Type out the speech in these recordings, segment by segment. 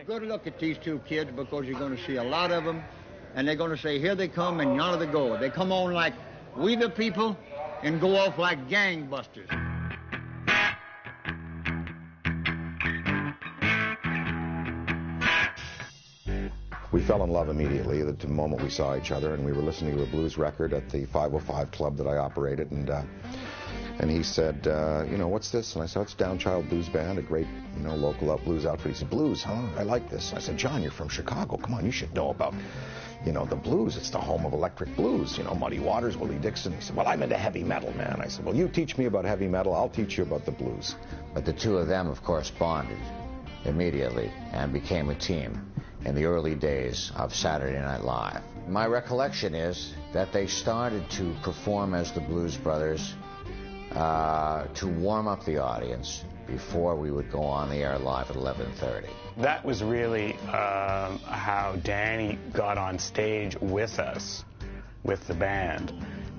Good look at these two kids because you're going to see a lot of them, and they're going to say, here they come and yonder they go. They come on like we the people and go off like gangbusters. We fell in love immediately the moment we saw each other, and we were listening to a blues record at the 505 club that I operated, and he said, you know, what's this? And I said, it's Downchild Blues Band, a great, you know, local blues outfit. He said, blues, huh? I like this. And I said, John, you're from Chicago. Come on, you should know about, you know, the blues. It's the home of electric blues. You know, Muddy Waters, Willie Dixon. He said, well, I'm into heavy metal, man. I said, well, you teach me about heavy metal. I'll teach you about the blues. But the two of them, of course, bonded immediately and became a team in the early days of Saturday Night Live. My recollection is that they started to perform as the Blues Brothers to warm up the audience before we would go on the air live at 11:30. That was really how Danny got on stage with us, with the band,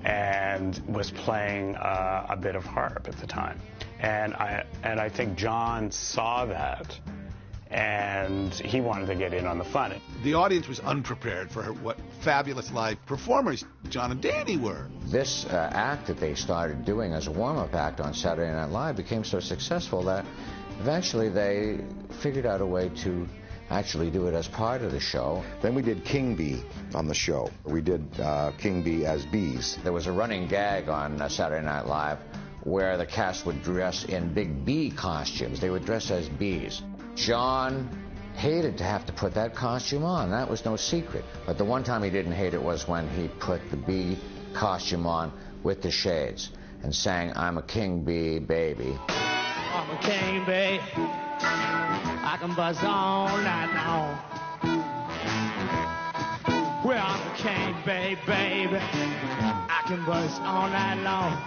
and was playing a bit of harp at the time. And I think John saw that, and he wanted to get in on the fun. The audience was unprepared for what fabulous live performers John and Danny were. This act that they started doing as a warm-up act on Saturday Night Live became so successful that eventually they figured out a way to actually do it as part of the show. Then we did King Bee on the show. We did King Bee as bees. There was a running gag on Saturday Night Live where the cast would dress in big bee costumes. They would dress as bees. John hated to have to put that costume on. That was no secret. But the one time he didn't hate it was when he put the bee costume on with the shades and sang, I'm a king bee baby. I'm a king bee. I can buzz all night long. Well, I'm a king bee, baby. I can buzz all night long.